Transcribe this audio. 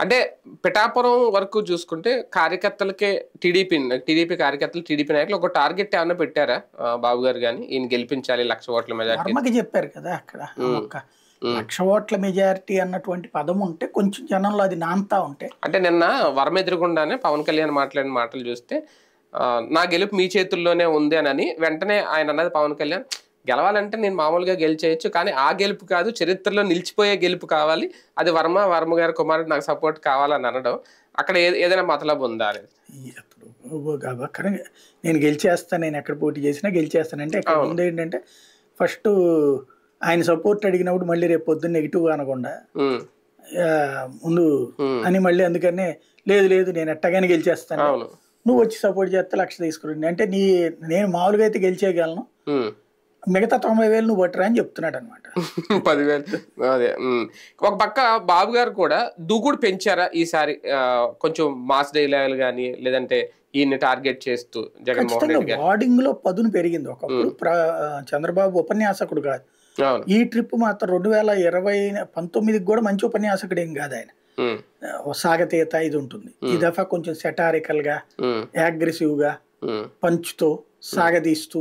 అంటే పిఠాపురం వరకు చూసుకుంటే కార్యకర్తలకే టీడీపీ కార్యకర్తలు టీడీపీ నాయకులు ఒక టార్గెట్ ఏమన్నా పెట్టారా బాబు గారు గాని ఈయన గెలిపించాలి 1,00,000 ఓట్ల మెజార్టీ వర్మకి చెప్పారు కదా అక్కడ ఒక్క 1,00,000 ఓట్ల మెజారిటీ అన్నటువంటి పదం ఉంటే కొంచెం జనంలో అది నాంతా ఉంటే. అంటే నిన్న వర్మ ఎదురుగుండానే పవన్ కళ్యాణ్ మాట్లాడిన మాటలు చూస్తే నా గెలుపు మీ చేతుల్లోనే ఉంది అని వెంటనే ఆయన అన్నది పవన్ కళ్యాణ్ గెలవాలంటే నేను మామూలుగా గెలిచేయచ్చు కానీ ఆ గెలుపు కాదు చరిత్రలో నిలిచిపోయే గెలుపు కావాలి అది వర్మ గారి కుమారుడు నాకు సపోర్ట్ కావాలని అనడం అక్కడ ఏదైనా మతలబు ఉందా అనేది. అప్పుడు నేను గెలిచేస్తాను, నేను ఎక్కడ పోటీ చేసినా గెలిచేస్తానంటే ఇక్కడ ముందు ఏంటంటే ఫస్ట్ ఆయన సపోర్ట్ అడిగినప్పుడు మళ్ళీ రేపు పొద్దున్న నెగిటివ్ అనకుండా ముందు అని మళ్ళీ అందుకనే లేదు నేను ఎట్టగానే గెలిచేస్తాను, నువ్వు వచ్చి సపోర్ట్ చేస్తే 1,00,000 తీసుకురండి అంటే నేను మామూలుగా అయితే గెలిచేయగలను, మిగతా 90,000 నువ్వు పట్టరా అని చెప్తున్నాడు అనమాట. 10,000 అదే. ఒక పక్క బాబు గారు కూడా దూకుడు పెంచారా ఈసారి, కొంచెం మాస్ డైలాగులు కానీ లేదంటే ఈయన్ని టార్గెట్ చేస్తూ జగన్మోహన్ రెడ్డి గారు వార్డింగ్ లో పదును పెరిగింది. ఒకప్పుడు చంద్రబాబు ఉపన్యాసకుడు కాదు, ఈ ట్రిప్ మాత్రం 2019 కూడా మంచి ఉపన్యాసకుడు ఏం కాదు ఆయన, సాగతీత ఇది ఉంటుంది. ఈ దఫా కొంచెం సెటారికల్ గా అగ్రెసివ్ గా పంచుతో సాగదీస్తూ